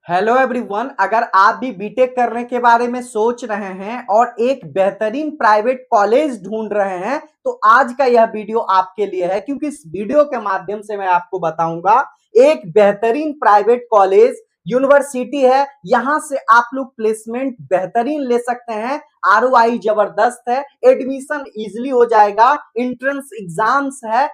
Hello everyone. अगर आप भी बीटेक करने के बारे में सोच रहे हैं और एक बेहतरीन प्राइवेट कॉलेज ढूंढ रहे हैं तो आज का यह वीडियो आपके लिए है, क्योंकि इस वीडियो के माध्यम से मैं आपको बताऊंगा एक बेहतरीन प्राइवेट कॉलेज यूनिवर्सिटी है। यहां से आप लोग प्लेसमेंट बेहतरीन ले सकते हैं। आरओआई जबरदस्त है, एडमिशन इजिली हो जाएगा, एंट्रेंस एग्जाम्स है,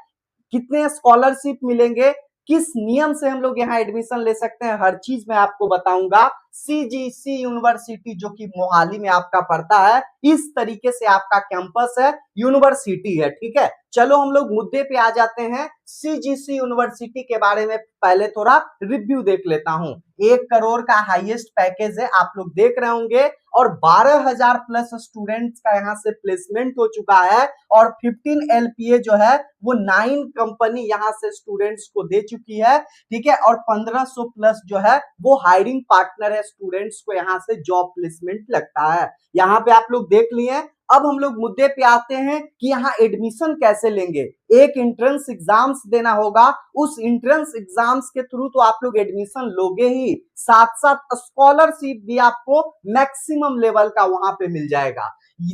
कितने स्कॉलरशिप मिलेंगे, किस नियम से हम लोग यहाँ एडमिशन ले सकते हैं, हर चीज मैं आपको बताऊंगा। सीजीसी यूनिवर्सिटी जो कि मोहाली में आपका पड़ता है, इस तरीके से आपका कैंपस है, यूनिवर्सिटी है। ठीक है, चलो हम लोग मुद्दे पे आ जाते हैं। सीजीसी यूनिवर्सिटी के बारे में पहले थोड़ा रिव्यू देख लेता हूं। 1 करोड़ का हाईएस्ट पैकेज है, आप लोग देख रहे होंगे, और 12,000 प्लस स्टूडेंट्स का यहाँ से प्लेसमेंट हो चुका है, और 15 एलपीए जो है वो 9 कंपनी यहाँ से स्टूडेंट्स को दे चुकी है। ठीक है, और 1500 प्लस जो है वो हायरिंग पार्टनर है, स्टूडेंट्स को यहाँ से जॉब प्लेसमेंट लगता है। यहाँ पे आप लोग देख लिए। अब हम लोग मुद्दे पे आते हैं कि यहाँ एडमिशन कैसे लेंगे। एक एंट्रेंस एग्जाम्स देना होगा, उस एंट्रेंस एग्जाम्स के थ्रू तो आप लोग एडमिशन लोगे ही, साथ साथ स्कॉलरशिप भी आपको मैक्सिमम लेवल का वहां पे मिल जाएगा।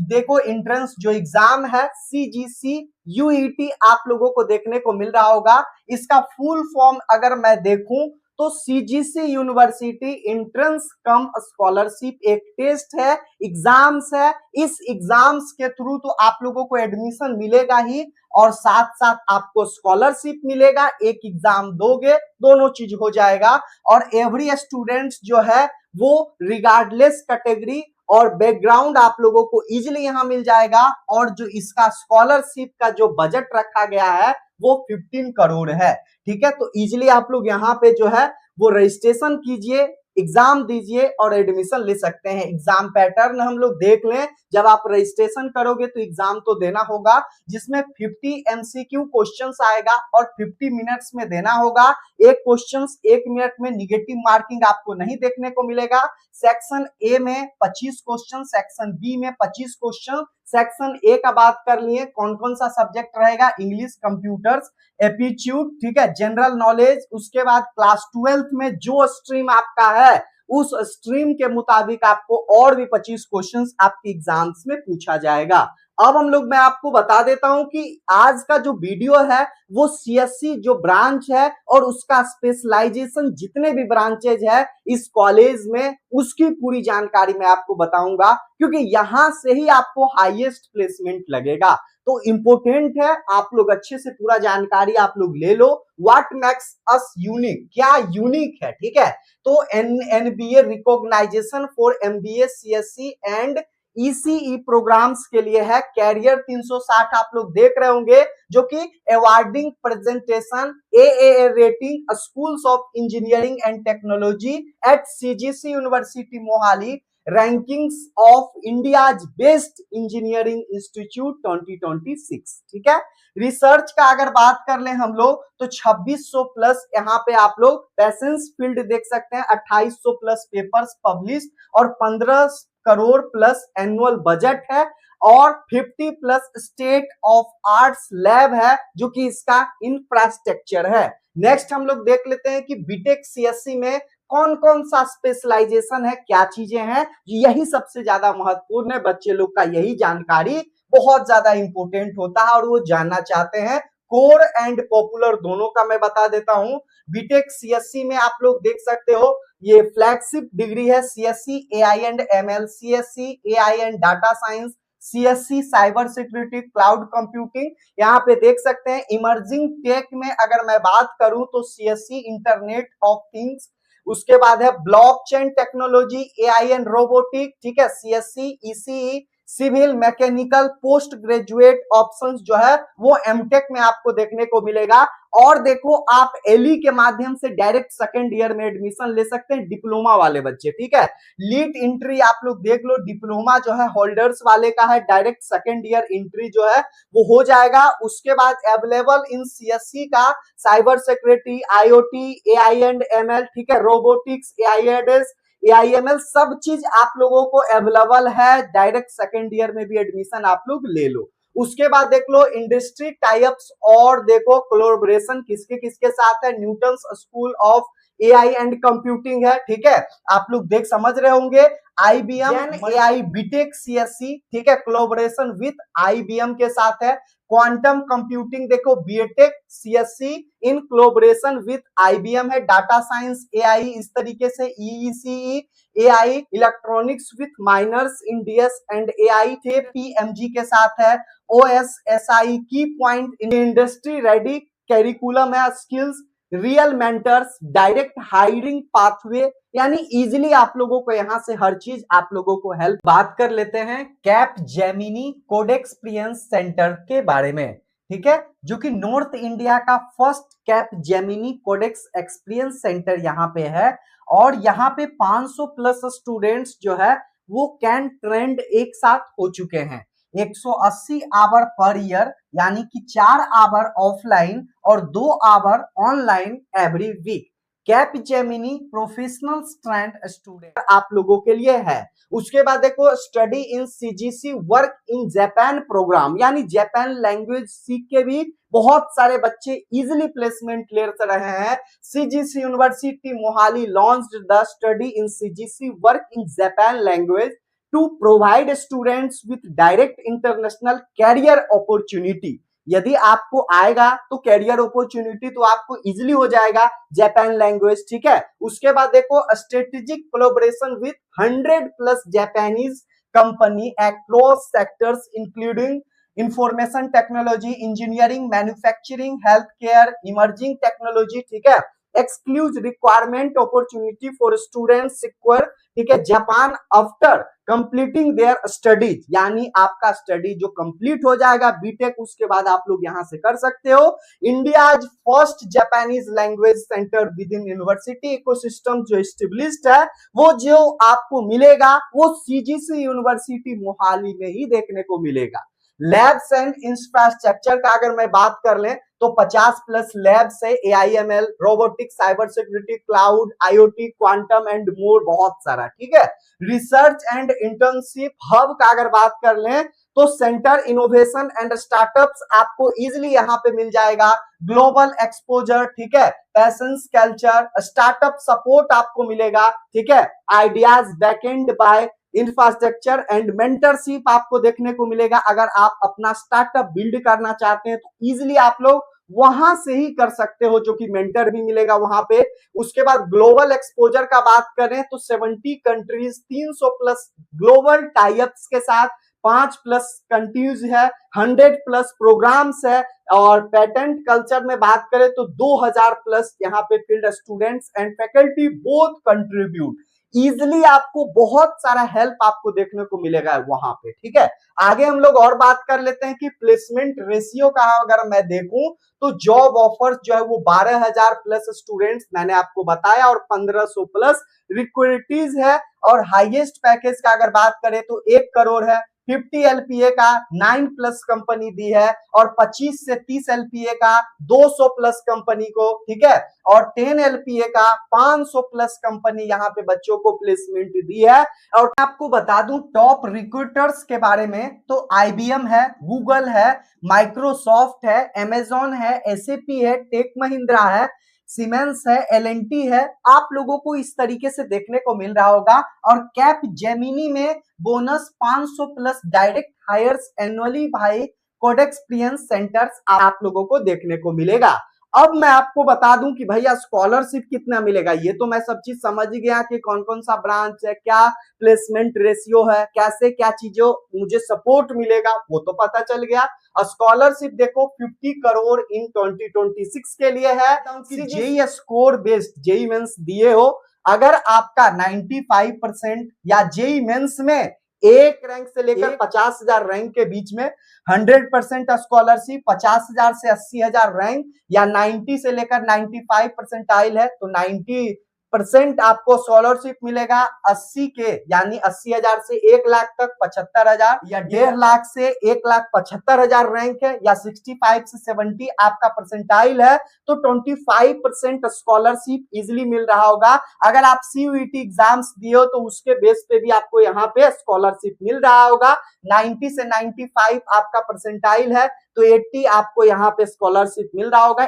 देखो, एंट्रेंस जो एग्जाम है सीजीसी यूईटी आप लोगों को देखने को मिल रहा होगा। इसका फुल फॉर्म अगर मैं देखूं तो सीजीसी यूनिवर्सिटी एंट्रेंस कम स्कॉलरशिप एक टेस्ट है, एग्जाम्स है। इस एग्जाम्स के थ्रू तो आप लोगों को एडमिशन मिलेगा ही, और साथ साथ आपको स्कॉलरशिप मिलेगा। एक एग्जाम दोगे, दोनों चीज हो जाएगा। और एवरी स्टूडेंट्स जो है वो रिगार्डलेस कैटेगरी और बैकग्राउंड आप लोगों को इजिली यहां मिल जाएगा। और जो इसका स्कॉलरशिप का जो बजट रखा गया है वो 15 करोड़ है। ठीक है, तो इजिली आप लोग यहाँ पे जो है वो रजिस्ट्रेशन कीजिए, एग्जाम दीजिए और एडमिशन ले सकते हैं। एग्जाम पैटर्न हम लोग देख लें। जब आप रजिस्ट्रेशन करोगे तो एग्जाम तो देना होगा, जिसमें 50 एमसीक्यू क्वेश्चंस आएगा और 50 मिनट्स में देना होगा। एक क्वेश्चन 1 मिनट में, निगेटिव मार्किंग आपको नहीं देखने को मिलेगा। सेक्शन ए में 25 क्वेश्चन, सेक्शन बी में 25 क्वेश्चन। सेक्शन ए का बात कर लिए, कौन कौन सा सब्जेक्ट रहेगा, इंग्लिश, कंप्यूटर्स, एप्टीट्यूड, ठीक है, जनरल नॉलेज। उसके बाद क्लास 12th में जो स्ट्रीम आपका है उस स्ट्रीम के मुताबिक आपको और भी 25 क्वेश्चंस आपके एग्जाम्स में पूछा जाएगा। अब हम लोग, मैं आपको बता देता हूं कि आज का जो वीडियो है वो सीएससी जो ब्रांच है और उसका स्पेशलाइजेशन जितने भी ब्रांचेज है इस कॉलेज में, उसकी पूरी जानकारी मैं आपको बताऊंगा, क्योंकि यहां से ही आपको हाईएस्ट प्लेसमेंट लगेगा। तो इंपोर्टेंट है, आप लोग अच्छे से पूरा जानकारी आप लोग ले लो। व्हाट मेक्स अस यूनिक, क्या यूनिक है। ठीक है, तो NBA recognition for MBA CSC and ECE programmes के लिए है। कैरियर 360 आप लोग देख रहे होंगे, जो कि awarding presentation AA rating schools of engineering and technology at CGC University Mohali, rankings of India's best engineering institute 2026। ठीक है, रिसर्च का अगर बात कर लें हम लोग तो 2600 प्लस यहाँ पे आप लोग पैसेंस फील्ड देख सकते हैं, 2800 प्लस पेपर्स पब्लिश, और 15 करोड़ प्लस एनुअल बजट है, और 50 plus state of arts lab है जो कि इसका इंफ्रास्ट्रक्चर है। नेक्स्ट हम लोग देख लेते हैं कि बीटेक सीएससी में कौन कौन सा स्पेशलाइजेशन है, क्या चीजें हैं। यही सबसे ज्यादा महत्वपूर्ण है, बच्चे लोग का यही जानकारी बहुत ज्यादा इंपॉर्टेंट होता है और वो जानना चाहते हैं। कोर एंड पॉपुलर दोनों का मैं बता देता हूं। बीटेक सीएससी में आप लोग देख सकते हो, ये फ्लैगशिप डिग्री है, CSC AI and ML, CSC AI and data science, CSC cyber security, cloud computing. यहाँ पे देख सकते हैं इमर्जिंग टेक में अगर मैं बात करूं तो सीएससी इंटरनेट ऑफ थिंग्स, उसके बाद है blockchain technology, AI and robotic, ठीक है, CSC ECE, civil mechanical. Post graduate options जो है वो एमटेक में आपको देखने को मिलेगा। और देखो, आप एलई के माध्यम से डायरेक्ट सेकेंड ईयर में एडमिशन ले सकते हैं, डिप्लोमा वाले बच्चे। ठीक है, लीड एंट्री आप लोग देख लो, डिप्लोमा जो है होल्डर्स वाले का है, डायरेक्ट सेकेंड ईयर एंट्री जो है वो हो जाएगा। उसके बाद अवेलेबल इन सीएससी का cyber security, IoT, AI and ML, ठीक है, रोबोटिक्स, एआईएडएस, एआईएमएल, सब चीज आप लोगों को अवेलेबल है। डायरेक्ट सेकेंड ईयर में भी एडमिशन आप लोग ले लो। उसके बाद देख लो इंडस्ट्री टाइप्स, और देखो कोलैबोरेशन किसके किसके साथ है। Newton's school of AI and computing है, ठीक है, आप लोग देख समझ रहे होंगे। आईबीएम एआई बीटेक सीएससी, ठीक है, कोलैबोरेशन विथ आईबीएम के साथ है। क्वांटम कंप्यूटिंग देखो BTech CSC in collaboration with IBM है। डाटा साइंस एआई इस तरीके से EECE AI electronics with minors in DS and AI थे पीएमजी के साथ है। ओएसएसआई की point in industry ready curriculum है। Skills real mentors direct hiring pathway, यानी इजीली आप लोगों को यहां से हर चीज आप लोगों को हेल्प। बात कर लेते हैं Capgemini code experience centre के बारे में, ठीक है, जो कि नॉर्थ इंडिया का first Capgemini codex experience centre यहाँ पे है। और यहाँ पे 500 प्लस स्टूडेंट्स जो है वो कैन ट्रेंड एक साथ हो चुके हैं। 180 आवर पर ईयर, यानी कि 4 आवर ऑफलाइन और 2 hour online every week. Capgemini professional student student आप लोगों के लिए है। उसके बाद देखो study in CGC work in Japan programme, यानी जापान लैंग्वेज सीख के भी बहुत सारे बच्चे इजीली प्लेसमेंट ले रहे हैं। CGC University Mohali launched the study in CGC work in Japan language to provide students with direct international career opportunity. यदि आपको आएगा तो कैरियर अपॉर्चुनिटी तो आपको इजीली हो जाएगा जापान लैंग्वेज, ठीक है। उसके बाद देखो strategic collaboration with 100 plus Japanese company across sectors including information technology, engineering, manufacturing, health care, emerging technology, ठीक है। Exclusive requirement opportunity for students secure, ठीक है, Japan after completing their studies, यानी आपका स्टडी जो कंप्लीट हो जाएगा बीटेक उसके बाद आप लोग यहां से कर सकते हो। India's first Japanese language centre with in university ecosystem जो एस्टेब्लिश्ड है, वो जो आपको मिलेगा वो सीजीसी यूनिवर्सिटी मोहाली में ही देखने को मिलेगा। लैब्स एंड इंफ्रास्ट्रक्चर का अगर मैं बात कर लें तो 50 प्लस लैब्स है, AIML, robotics, cyber security, cloud, IoT, quantum and more, बहुत सारा, ठीक है। रिसर्च एंड इंटर्नशिप हब का अगर बात कर लें तो सेंटर इनोवेशन एंड स्टार्टअप्स आपको इजीली यहां पे मिल जाएगा। ग्लोबल एक्सपोजर, ठीक है, पैशंस कल्चर, स्टार्टअप सपोर्ट आपको मिलेगा, ठीक है। Ideas backend by infrastructure and mentorship आपको देखने को मिलेगा। अगर आप अपना स्टार्टअप बिल्ड करना चाहते हैं तो इजीली आप लोग वहां से ही कर सकते हो, जो कि मेंटर भी मिलेगा वहां पे। उसके बाद ग्लोबल एक्सपोजर का बात करें तो 70 कंट्रीज, 300 प्लस ग्लोबल टाइप्स के साथ 5 प्लस कंट्रीज है, 100 प्लस प्रोग्राम्स है। और पेटेंट कल्चर में बात करें तो 2000 प्लस यहाँ पे field students and faculty both contribute. Easily आपको बहुत सारा हेल्प आपको देखने को मिलेगा वहां पे, ठीक है। आगे हम लोग और बात कर लेते हैं कि प्लेसमेंट रेशियो का अगर मैं देखूं तो जॉब ऑफर्स जो है वो 12,000 प्लस स्टूडेंट्स मैंने आपको बताया और 1500 प्लस रिक्रूटीज है। और हाईएस्ट पैकेज का अगर बात करें तो 1 करोड़ है। 50 एलपीए का 9 प्लस कंपनी दी है और 25 से 30 एलपीए का 200 प्लस कंपनी को, ठीक है। और 10 एलपीए का 500 प्लस कंपनी यहाँ पे बच्चों को प्लेसमेंट दी है। और आपको बता दूं टॉप रिक्रूटर्स के बारे में तो आईबीएम है, गूगल है, माइक्रोसॉफ्ट है, अमेजॉन है, एसएपी है, टेक महिंद्रा है, सीमेंस है, एलएनटी है, आप लोगों को इस तरीके से देखने को मिल रहा होगा। और कैप जेमिनी में bonus 500 plus direct hires annually भाई कोड एक्सपीरियंस सेंटर्स आप लोगों को देखने को मिलेगा। अब मैं आपको बता दूं कि भैया स्कॉलरशिप कितना मिलेगा। ये तो मैं सब चीज समझ गया कि कौन कौन सा ब्रांच है, क्या प्लेसमेंट रेशियो है, कैसे क्या चीजों मुझे सपोर्ट मिलेगा वो तो पता चल गया। स्कॉलरशिप देखो 50 करोड़ इन 2026 के लिए है। JEE score based JEE mains दिए हो, अगर आपका 95% या जेई मेंस में एक रैंक से लेकर 50,000 रैंक के बीच में 100% स्कॉलरशिप, 50,000 से 80,000 रैंक या 90 से लेकर 95 परसेंटाइल है तो 90% आपको स्कॉलरशिप मिलेगा। 80 के यानी 80,000 से 1 लाख तक 75,000 या 1.5 लाख से 1,75,000 रैंक है या 65 से 70 आपका परसेंटाइल है तो 25% स्कॉलरशिप इजिली मिल रहा होगा। अगर आप सीयूईटी एग्जाम्स दिए हो तो उसके बेस पे भी आपको यहाँ पे स्कॉलरशिप मिल रहा होगा। 90 से 95 आपका परसेंटाइल है तो 80 आपको यहाँ पे स्कॉलरशिप मिल रहा होगा।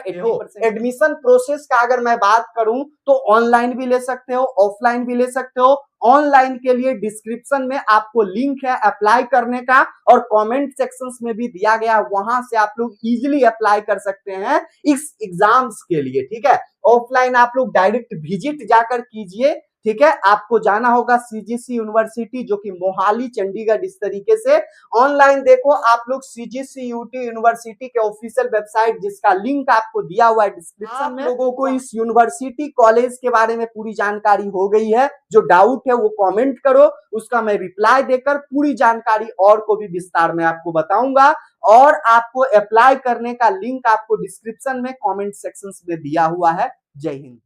एडमिशन प्रोसेस का अगर मैं बात करूं तो ऑनलाइन भी ले सकते हो, ऑफलाइन भी ले सकते हो। ऑनलाइन के लिए डिस्क्रिप्शन में आपको लिंक है अप्लाई करने का, और कमेंट सेक्शंस में भी दिया गया, वहां से आप लोग इजीली अप्लाई कर सकते हैं इस एग्जाम्स के लिए। ठीक है, ऑफलाइन आप लोग डायरेक्ट विजिट जाकर कीजिए। ठीक है, आपको जाना होगा सीजीसी यूनिवर्सिटी जो कि मोहाली चंडीगढ़, इस तरीके से। ऑनलाइन देखो आप लोग सीजीसी यूटी यूनिवर्सिटी के ऑफिशियल वेबसाइट, जिसका लिंक आपको दिया हुआ है डिस्क्रिप्शन में। लोगों को इस यूनिवर्सिटी कॉलेज के बारे में पूरी जानकारी हो गई है। जो डाउट है वो कमेंट करो, उसका मैं रिप्लाई देकर पूरी जानकारी और को भी विस्तार में आपको बताऊंगा। और आपको अप्लाई करने का लिंक आपको डिस्क्रिप्शन में कमेंट सेक्शन में दिया हुआ है। जय हिंद।